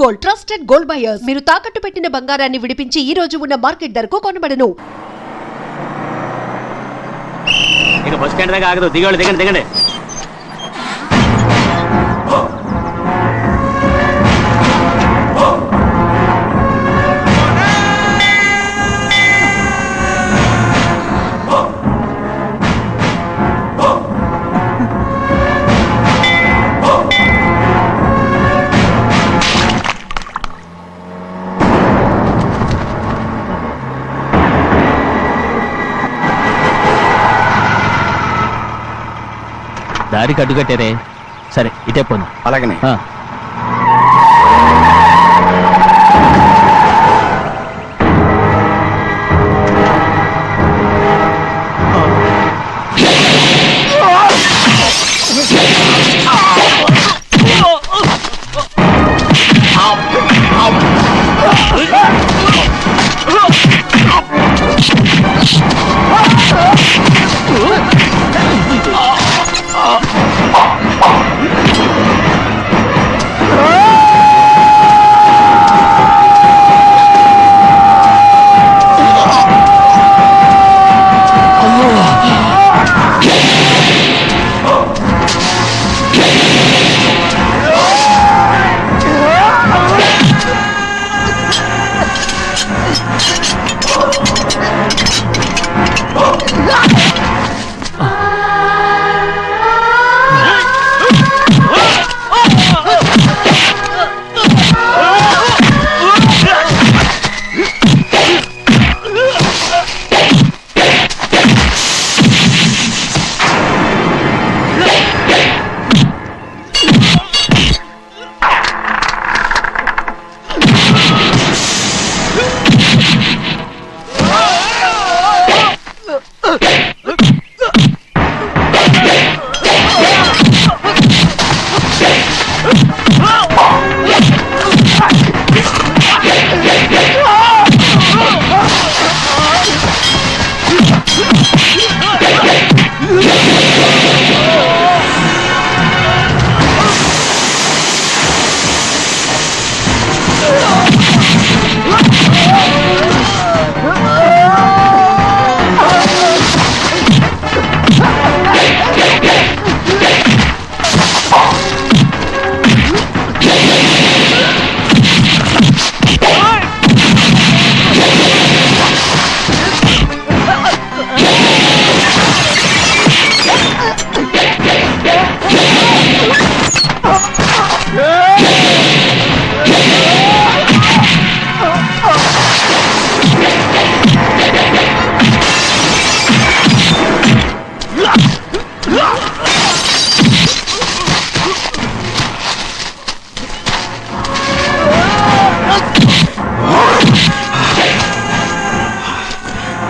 Gold, trusted gold buyers. మీరు తాకట్టు పెట్టిన బంగారాన్ని విడిపించి ఈ రోజు ఉన్న మార్కెట్ ధరకు కొనబడను. ఇక బస్ స్టాండ్ దాకా ఆగదు. దిగండి దిగండి దిగండి. దారికి అడ్డుకట్టారే. సరే ఇటే పోను. అలాగనే.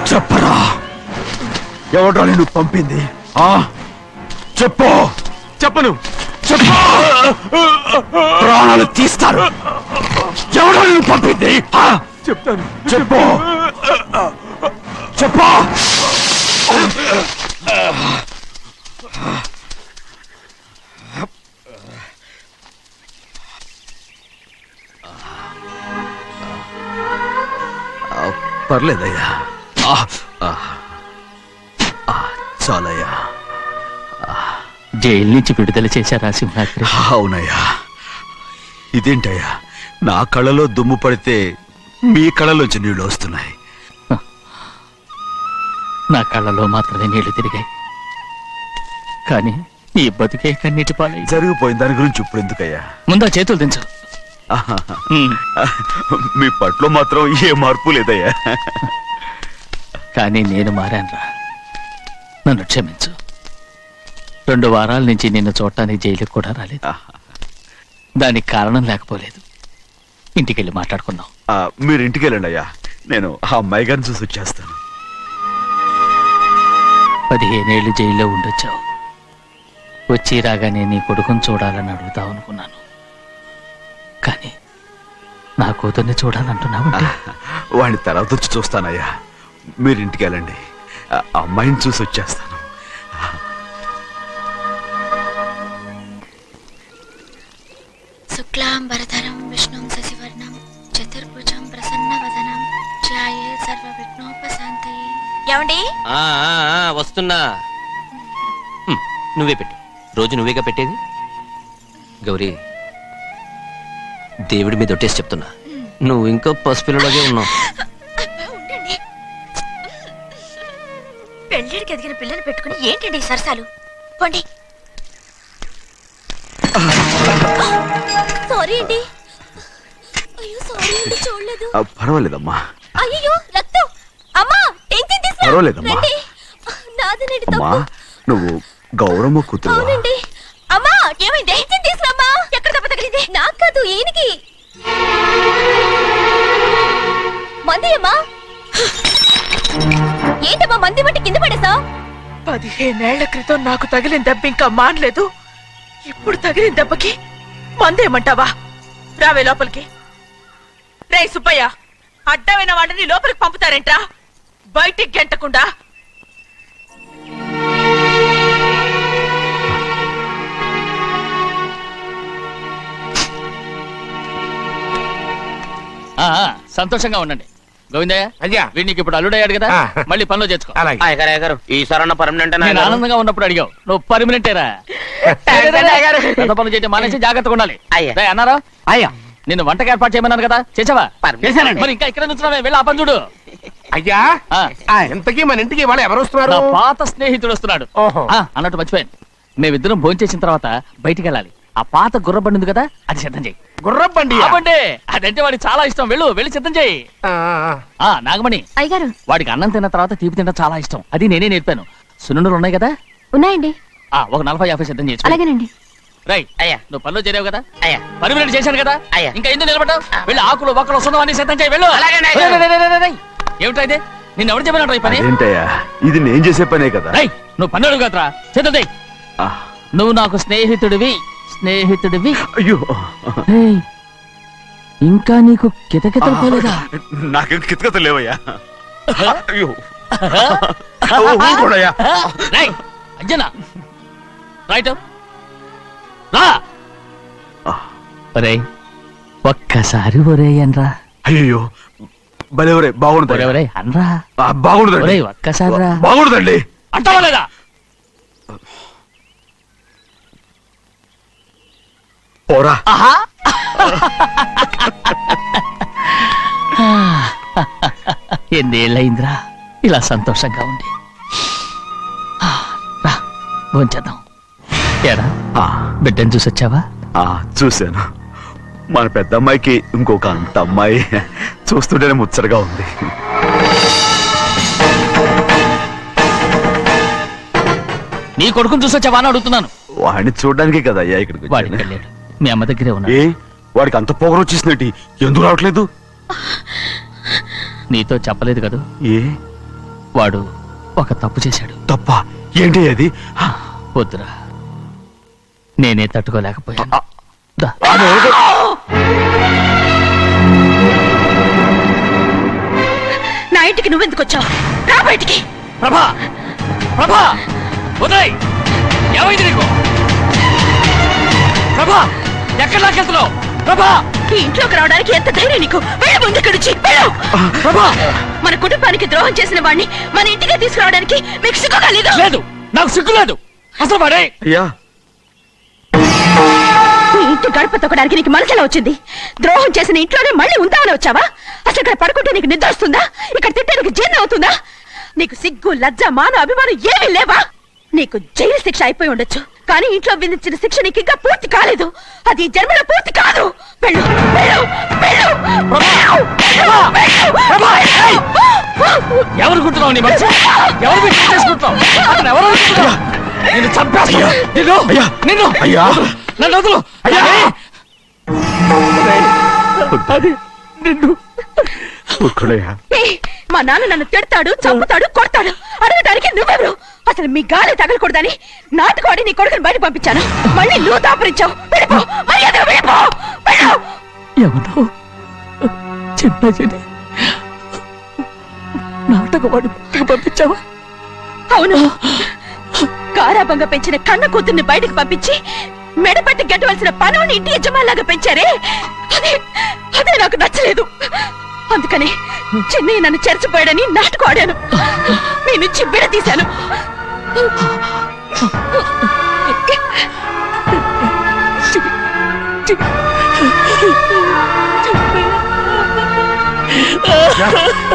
చెప్పరా, ఎవడ్రా నిన్ను పంపింది? చెప్పు. చెప్పను. చెప్పు, ప్రాణాలు తీస్తారు. ఎవడ్రా నిన్ను పంపింది? చెప్తాను. చెప్పు. చెప్పు. పర్లేదయ్యా, చాలయ్యా. జైలు నుంచి విడుదల చేశారా సింహాద్రి? అవునయ్యా. ఇదేంటయ్యా, నా కళ్ళలో దుమ్ము పడితే మీ కళ్ళలోంచి నీళ్లు వస్తున్నాయి. నా కళ్ళలో మాత్రమే నీళ్లు తిరిగాయి, కానీ ఈ బతుకే కన్నీటి పాలై. జరిగిపోయిన దాని గురించి ఇప్పుడు ఎందుకయ్యా? ముందా చేతులు దించు. మీ పట్లో మాత్రం ఏ మార్పు లేదయ్యా. కానీ నేను మారానురా, నన్ను క్షమించు. 2 వారాల నుంచి నిన్ను చూడటానికి జైలుకి కూడా రాలేదు. దానికి కారణం లేకపోలేదు. ఇంటికెళ్ళి మాట్లాడుకుందాం. మీరు ఇంటికి వెళ్ళండి అయ్యా, నేను ఆ అమ్మాయి గారిని చూసి వచ్చేస్తాను. 15 ఏళ్ళు జైల్లో ఉండొచ్చావు. వచ్చి రాగానే నీ కొడుకుని చూడాలని అడుగుతావు అనుకున్నాను, కానీ నా కూతుర్ని చూడాలంటున్నావంటే. వాడిని తర్వాత వచ్చి చూస్తానయ్యా, మీరు ఇంటికి వెళ్ళండి. అమ్మాయిని చూసి వచ్చేస్తాను. శుక్లాంబరధరం విష్ణుం శశి ఏమండి వస్తున్నా. నువ్వే పెట్టు. రోజు నువ్వేగా పెట్టేది. గౌరీ, దేవుడి మీద ఒట్టేసి చెప్తున్నా, నువ్వు ఇంకా పసిపిల్లలాగే ఉన్నావు. ఉండండి. పెళ్ళిడికి ఎదిగిన పిల్లని పెట్టుకుని ఏంటండి ఈ సరసాలు? పోండి. సారీ అండి. అయ్యో సారీ అండి, చూడలేదు. పర్వాలేదమ్మా. అయ్యో రక్తం. అమ్మా టెన్షన్ తీసుకురా. పర్వాలేదమ్మా. రండి. నాదనండి అమ్మా తప్పు. నువ్వు గౌరమ్మ కూతురు. అవునండి. అమ్మా ఏమైంది? టెన్షన్ తీసుకురామ్మా. ఎక్కడ దెబ్బ తగిలింది? నాకు కాదు, ఈయనకి. మంది అమ్మా. ఏంటమ్మా మంది బట్టి కింద పడేసా? 15 ఏళ్ల క్రితం నాకు తగిలిన దెబ్బ ఇంకా మానలేదు. ఇప్పుడు తగిలిన దెబ్బకి మందేమంటావా? రావే లోపలికి. రే సుబ్బయ్య, అడ్డమైన వాడిని లోపలికి పంపుతారేంట్రా? బయటికి గెంటకుండా. సంతోషంగా ఉండండి. గోవిందయ్య, అయ్యా. వీడికి ఇప్పుడు అల్లుడయ్యాడు కదా, ఆ. మళ్ళీ పనిలో చేర్చుకో. అలాగే. అయ్యగారు ఈసారన్న పర్మనెంట్ నేను ఆనందంగా ఉన్నప్పుడు అడిగావు, నువ్వు పర్మనెంటేరా. పెద్ద పనులు చేయడం మానేసి జాగ్రత్తగా ఉండాలి. అయ్యా. రేయ్, అన్నారా? అయ్యా నిన్ను వంటకి ఏర్పాటు చేయమన్నాను కదా, చేసావా? చేశానండి. మరి ఇంకా ఇక్కడ నుంచున్నావే, వెళ్ళి ఆ పని చూడు. అయ్యా ఆ. ఇంతకీ మన ఇంటికి వాళ్ళు ఎవరు వస్తున్నారు? నా పాత స్నేహితుడు వస్తున్నాడు. ఓహో. అన్నట్టు మర్చిపోయాను, మేమిద్దరం భోంచేసిన తర్వాత బయటికి వెళ్ళాలి. ఆ పాత గుర్రబండి ఉంది కదా, అది సిద్ధం చేయి. గుర్రబండి. అవ్వండి, అదంటే వాడికి చాలా ఇష్టం. వెళ్ళి సిద్ధం చేయి. నాగమణి, అయ్యగారు వాడికి అన్నం తిన్న తర్వాత తీపి తినడం చాలా ఇష్టం. అది నేనే నేర్పాను. సున్నుండలు ఉన్నాయి కదా, ఉన్నాయండి. ఒక 40-50 సిద్ధం చేయొచ్చు. అలాగేనండి. రై అయ్యా. నువ్వు పనిలో చేరావు కదా, అయ్యా. పర్మినెంట్ చేశాను కదా, అయ్యా. ఇంకా ఎందుకు నిలబడ్డావు? వెళ్ళి ఆకులు బొక్కలు సున్నవన్నీ సిద్ధం చేయి. వెళ్ళు. అలాగేనండి, రేయ్, అయ్యా. రేయ్, రేయ్, రేయ్. ఏమిటా ఇది? నిన్ను ఎవరు చెప్పినట్టు ఈ పని? ఏంటయ్యా ఇది నేను చేసే పనే కదా. రై నువ్వు పని అడుగు కదరా, సిద్ధం చేయి. ఆ, నువ్వు నాకు స్నేహితుడివి. అయ్యో ఏయ్, ఇంకా నీకు కితకితలు పోలేదా? నాకేం కితకత లేవయ్యా. అయ్యో ఊరుకోడయ్యా. రేయ్, అంజనా రైట్ రా. ఒరేయ్, ఒక్కసారి ఒరేయ్ అనరా. అయ్యో భలేవరే బాగుండదు. ఒరేయ్ అనరా. బాగుండదండి. ఒరేయ్ ఒక్కసారి రా. బాగుండదండి. అంటావా లేదా? పోరా. ఎన్నేళ్ళయిందిరా ఇలా సంతోషంగా ఉండి. రా భోంచేద్దాం. ఏరా ఆ, బిడ్డను చూసొచ్చావా? చూశాను. మన పెద్ద అమ్మాయికి ఇంకొక అంత అమ్మాయి చూస్తుంటేనే ముచ్చటగా ఉంది. నీ కొడుకుని చూసొచ్చావా అని అడుగుతున్నాను. వాడిని చూడడానికి కదా అయ్యా ఇక్కడికి వాడికి వచ్చాను. వెళ్ళాడు, మీ అమ్మ దగ్గరే ఏ ఉన్నాడు. వాడికి అంత పొగరు వచ్చేసినట్టు ఎందుకు రావట్లేదు? నీతో చెప్పలేదు కదా, ఏ వాడు ఒక తప్పు చేశాడు. తప్ప ఏంటి అది? వద్దురా, నేనే తట్టుకోలేకపోయాను. దా. నా ఇంటికి నువ్వెందుకు వచ్చావు? రా బయటికి. ప్రభా, ప్రభా, ఉదయ్, ఏమైంది నీకు? ప్రభా, ఎక్కడ లాకెళ్తున్నావు? ప్రభా, ఈ ఇంట్లోకి రావడానికి ఎంత ధైర్యం నీకు? వెళ్ళి ముందు ఇక్కడి నుంచి వెళ్ళు. ప్రభా. మన కుటుంబానికి ద్రోహం చేసిన వాడిని మన ఇంటికి తీసుకురావడానికి మీకు సిగ్గుగా లేదు, నాకు సిగ్గు లేదు అసలు. వాడే అయ్యా ఈ ఇంటి గడప తొక్కడానికి నీకు మనసులో వచ్చింది. ద్రోహం చేసిన ఇంట్లోనే మళ్ళీ ఉందామని వచ్చావా? అసలు ఇక్కడ పడుకుంటే నీకు నిద్ర వస్తుందా? ఇక్కడ తింటే నీకు జీర్ణం అవుతుందా? నీకు సిగ్గు, లజ్జ, మాన, అభిమానం ఏమీ లేవా? నీకు జైలు శిక్ష అయిపోయి ఉండొచ్చు, కానీ ఇంట్లో విధించిన శిక్ష నీకు ఇంకా పూర్తి కాలేదు. అది ఈ జన్మలో పూర్తి కాదు. వెళ్ళు, వెళ్ళు, వెళ్ళు, వెళ్ళు, వెళ్ళు. ఎవరు కుట్టున్నావు? నీ మంచి ఎవరు మీరు చేసుకుంటున్నావు? అతను ఎవరు అనుకుంటున్నావు? నిన్ను చంపేస్తా. నిన్ను అయ్యా. నిన్ను అయ్యా. నన్ను వదులు. అయ్యా. అది నిన్ను. ఒక్కడయ్యా. ఏయ్, మా నాన్న నన్ను తిడతాడు, చంపుతాడు, కొడతాడు. అడగడానికి నువ్వెవరు? అసలు మీ గాలి తగలకూడదని నాటుకోడి నీ కొడుకుని బయట పంపించాను. మళ్ళీ నువ్వు దాపరించావు. వెళ్ళిపో, మర్యాదగా వెళ్ళిపో, వెళ్ళు. ఎవరో చిన్న చెడి నాటకవాడు పంపించావా? అవును, గారాబంగా పెంచిన కన్న కూతుర్ని బయటకు పంపించి మెడపట్టి గెట్టవలసిన పనుని ఇంటి యజమానిలాగా పెంచారే, అదే నాకు నచ్చలేదు. అందుకని చిన్నయ్య నన్ను చెరచిపోయాడని నాటకం ఆడాను. మీ నీ నుంచి విడదీశాను.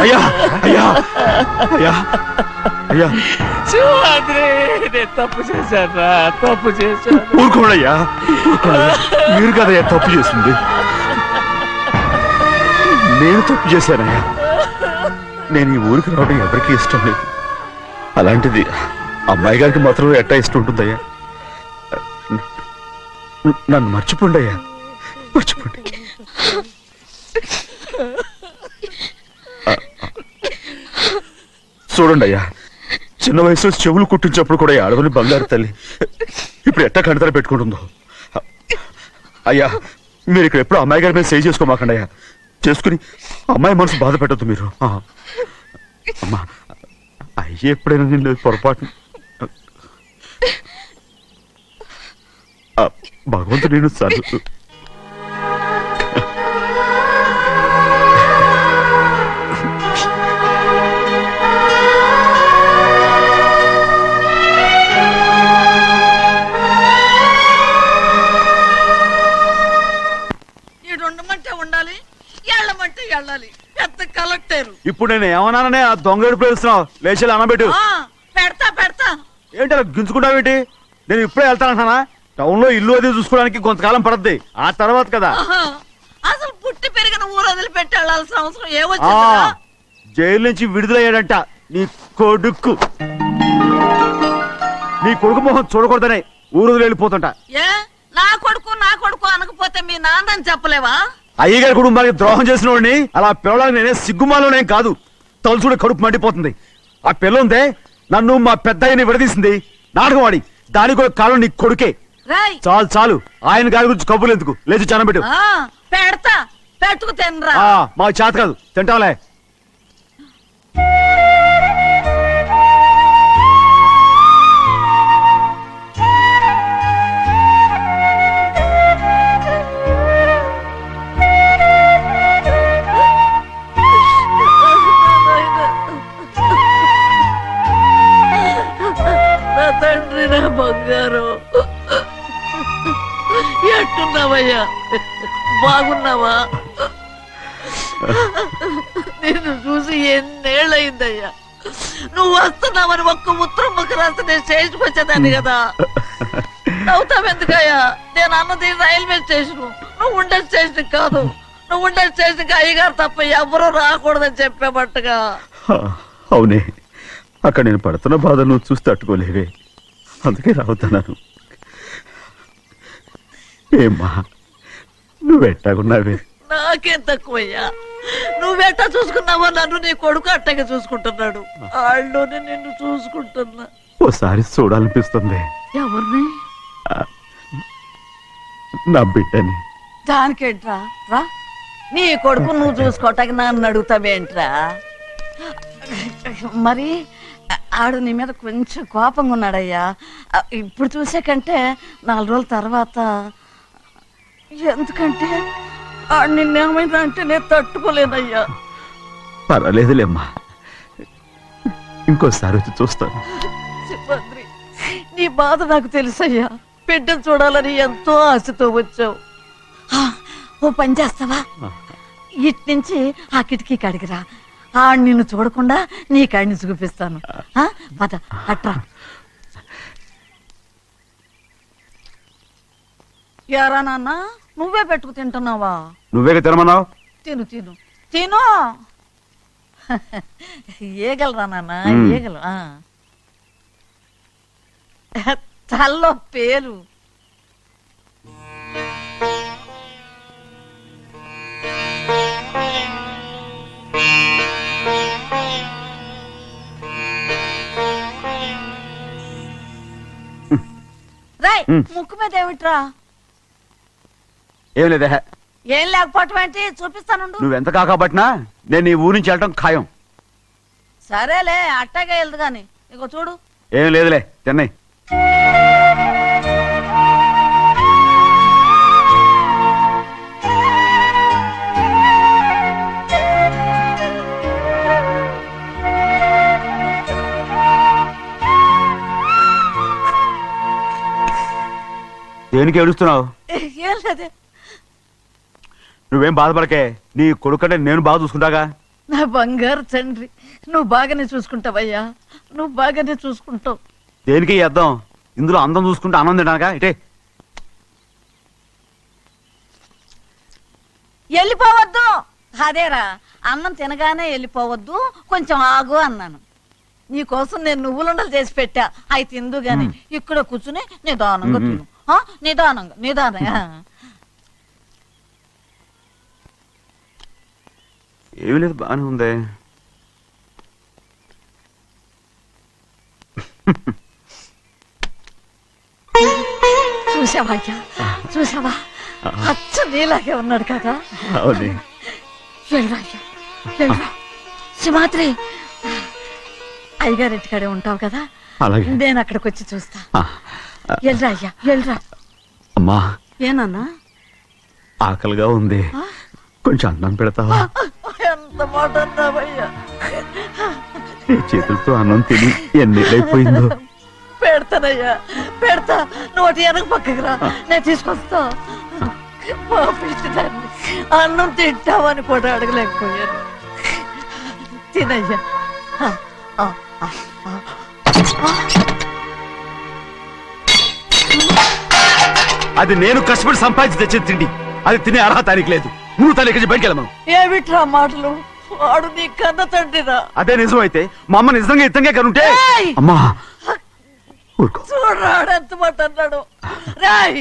అయ్యా అయ్యా అయ్యా అయ్యా శివాద్రి, నేను తప్పు చేశాను, తప్పు చేశాను. ఊరుకోడయ్యా, మీరు కదయ్యా తప్పు చేసింది. నేను తప్పు చేశానయ్యా. నేను ఈ ఊరికి రావడం ఎవరికీ ఇష్టం లేదు. అలాంటిది అమ్మాయి గారికి మాత్రం ఎట్టా ఇష్టం ఉంటుందయ్యా. నన్ను మర్చిపోండి అయ్యా, మర్చిపోండి. చూడండి అయ్యా, చిన్న వయసులో చెవులు కుట్టించినప్పుడు కూడా ఈ ఆడవని బంగారు తల్లి ఇప్పుడు ఎట్టా కంటతర పెట్టుకుంటుందో. అయ్యా, మీరు ఇక్కడ ఎప్పుడు అమ్మాయి గారి మీద సేవ్ చేసుకోమాకండి అయ్యా. చేసుకుని అమ్మాయి మనసు బాధ పెట్టద్దు మీరు. అమ్మా, అయ్యే ఎప్పుడైనా నేను పొరపాటు భగవంతుడు నేను సర్లు. ఉండమంటే ఉండాలి, వెళ్ళమంటే వెళ్ళాలి. పెద్ద కలెక్టర్. ఇప్పుడు నేను ఏమన్నాననే ఆ దొంగ ఎడుపు వేస్తున్నావు. లేచి అనబెట్టు. పెడతా పెడతా. ఏంటి అలా గించుకుంటావేంటి? నేను ఇప్పుడే వెళ్తానంటానా? టౌన్ లో ఇల్లు అది చూసుకోవడానికి కొంతకాలం పడద్ది. ఆ తర్వాత కదా. అసలు పుట్టి పెరిగిన ఊరు వదిలిపెట్టి వెళ్ళాల్సిన అవసరం ఏమొచ్చిందా? జైలు నుంచి విడుదలయ్యాడంట నీ కొడుకు. నీ కొడుకు మొహం చూడకూడదనే ఊరు వదిలి వెళ్ళిపోతుంట. ఏ నా కొడుకు అనకపోతే మీ నాన్నని చెప్పలేవా? అయ్యగారి కుటుంబానికి ద్రోహం చేసిన వాడిని అలా పిల్లడానికి నేనే సిగ్గుమాలోనేం కాదు. తలుచుడే కడుపు మండిపోతుంది. ఆ పిల్లందే నన్ను మా పెద్దయ్యని విడదీసింది. నాటకం ఆడి దానికి కూడా కాలం నీ కొడుకే. చాలు చాలు, ఆయన గారి గురించి కబుర్లు ఎందుకు? లేచి చనబెట్టు. పెడతా, పెట్టుకు తినరా. మాకు చేత కాదు, తింటాంలే. తండ్రి, నా బంగారు, ఎట్టున్నావయ్యా? బాగున్నావా? నిన్ను చూసి ఎన్నేళ్ళయిందయ్యా. నువ్వు వస్తున్నావని ఒక్క ఉత్తరం ముక్క రాస్తే నేను స్టేషన్కి వచ్చేదాన్ని కదా. నవ్వుతావెందుకయ్యా? నేను అన్నది రైల్వే స్టేషన్, నువ్వు ఉండే స్టేషన్ కాదు. నువ్వు ఉండే స్టేషన్కి అయ్యగారు తప్ప ఎవరూ రాకూడదని చెప్పేమట్టుగా. అవునే, అక్కడ నేను పడుతున్న బాధ నువ్వు చూసి తట్టుకోలేవే, అందుకే రావుతున్నాను. ఏమ్మా, నువ్వెట్టాగున్నావే? నాకేం తక్కువయ్యా. నువ్వెట్టా చూసుకున్నావో నన్ను నీ కొడుకు అట్టగా చూసుకుంటున్నాడు. వాళ్ళలోనే నిన్ను చూసుకుంటున్నా. ఓసారి చూడాలనిపిస్తుంది. ఎవరిని? నా బిడ్డని. దానికేంట్రా? రా, నీ కొడుకు నువ్వు చూసుకోవటానికి నన్ను అడుగుతావేంట్రా? మరి ఆడు నీ మీద కొంచెం కోపంగా ఉన్నాడయ్యా. ఇప్పుడు చూసే కంటే 4 రోజుల తర్వాత. ఎందుకంటే ఆడు నిన్నేమైనా అంటే నేను తట్టుకోలేనయ్యా. పర్వాలేదులేమ్మా, ఇంకోసారి వచ్చి చూస్తాను. శివద్రి, నీ బాధ నాకు తెలుసయ్యా. బిడ్డను చూడాలని ఎంతో ఆశతో వచ్చావు. ఓ పని చేస్తావా? ఇటు నుంచి ఆ కిటికీ కడిగిరా. ఆడు నిన్ను చూడకుండా నీ కాడిని చూపిస్తాను. పద, అట్రా. యారా నాన్న, నువ్వే పెట్టుకు తింటున్నావా? నువ్వే తినమన్నావు. తిను తిను తిను. ఏగలరా నాన్న, ఏగలు. తల్లో పేరు. రాయ్, ముక్కు మీద ఏమిట్రా? ఏం లేదే. ఏం లేకపోవటం ఏంటి? చూపిస్తాను. నువ్వెంత కాకబట్టినా నేను ఈ ఊరి నుంచి వెళ్ళటం ఖాయం. సరేలే, అట్టాగే వెళ్దు గాని. ఇగో చూడు. ఏం లేదులే, తిన్నాయి. దేనికి ఏడుస్తున్నావు? ఏం లేదే. నువ్వేం బాధపడకే, నీ కొడుకంటే నేను బాగా చూసుకుంటాగా. నా బంగారు తండ్రి, నువ్వు బాగానే చూసుకుంటావయ్యా, నువ్వు బాగానే చూసుకుంటావు. దేనికి ఈ అద్దం? ఇందులో అందం చూసుకుంటే ఆనందం తినాగా. ఇటే వెళ్ళిపోవద్దు. అదేరా, అన్నం తినగానే వెళ్ళిపోవద్దు, కొంచెం ఆగు అన్నాను. నీకోసం నేను నువ్వులుండలు చేసి పెట్టా, అవి తిందు గాని ఇక్కడ కూర్చుని నిదానంగా తిను. నిదానంగా నిదానంగా. ఏమీ లేదు, బాగానే ఉంది. చూసావా అయ్యా, చూసావా? అచ్చ నీలాగే ఉన్నాడు కదా. అవునే. వెళ్ళరా అయ్యా, వెళ్ళరా. సింహాద్రి, అయ్యగారింటికాడే ఉంటావు కదా, అలాగే. నేను అక్కడికి వచ్చి చూస్తా. ఆ, వెళ్ళరా అయ్యా, వెళ్ళరా. అమ్మా, ఏనన్నా? ఆకలిగా ఉంది, కొంచెం అన్నం పెడతావా? ఎంత మాట అన్నావయ్యా. నీ చేతులతో అన్నం తిని ఎన్నిళ్ళైపోయిందో. పెడతానయ్యా, పెడతా. నోటి వెనక పక్కకి రా, నేను తీసుకొస్తా. మా పిచ్చిదాన్ని అన్నం తింటావని కూడా అడగలేకపోయాను. తినయ్యా. అది నేను కష్టపడి సంపాదించి తెచ్చిన తిండి, అది తినే అర్హత ఆయనకి లేదు. నువ్వు తన ఇక్కడి బయటికి వెళ్ళమను. ఏమిట్రా మాటలు? వాడు నీ కన్న తండ్రిరా. అదే నిజం అయితే మా అమ్మ నిజంగా ఇద్దంగా కనుంటే. ఏయ్! అమ్మా ఊరుకో. చూడరాడు ఎంత మాట అన్నాడు. రాయ్,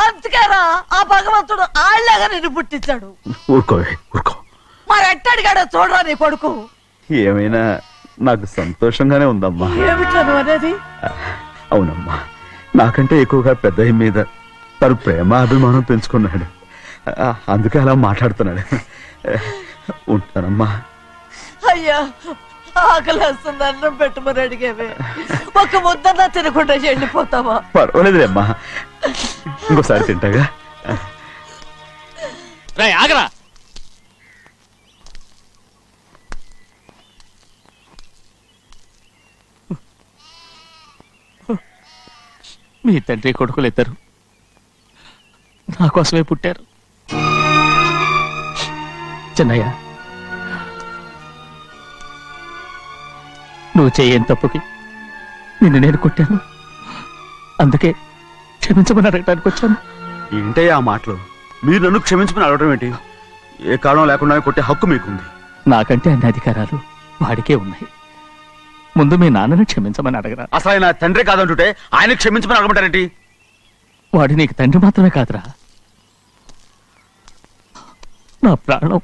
అందుకేరా ఆ భగవంతుడు ఆళ్ళగా నిన్ను పుట్టించాడు. ఊరుకో ఊరుకో. మరి ఎట్టడిగాడో చూడరా నీ కొడుకు. ఏమైనా నాకు సంతోషంగానే ఉందమ్మా. ఏమిట్రా నువ్వు అనేది? అవునమ్మా, నాకంటే ఎక్కువగా పెద్ద మీద తను ప్రేమ అభిమానం పెంచుకున్నాడు. అందుకే అలా మాట్లాడుతున్నాడు. ఉంటానమ్మా. అయ్యా, ఆకలేస్తుంది, అన్నం పెట్టమని అడిగేవే. ఒక ముద్దన్నా తినకుండా వెళ్ళిపోతావా? పర్వాలేదులేమ్మా, ఇంకోసారి తింటాగా. రేయ్, ఆగరా. మీ తండ్రి కొడుకులు ఇద్దరు నా కోసమే పుట్టారు. చిన్నయ్య, నువ్వు చేయని తప్పుకి నిన్ను నేను కొట్టాను, అందుకే క్షమించమని అడగటానికి వచ్చాను. ఏంటయ్యా ఆ మాటలు? మీరు నన్ను క్షమించమని అడగడం ఏంటి? ఏ కారణం లేకుండా కొట్టే హక్కు మీకుంది. నాకంటే అన్ని అధికారాలు వాడికే ఉన్నాయి. ముందు మీ నాన్నని క్షమించమని అడగరా. అసలు ఆయన తండ్రి కాదంటుంటే ఆయన క్షమించమని అడగమంటారేంటి? వాడు నీకు తండ్రి మాత్రమే కాదురా, నా ప్రాణం.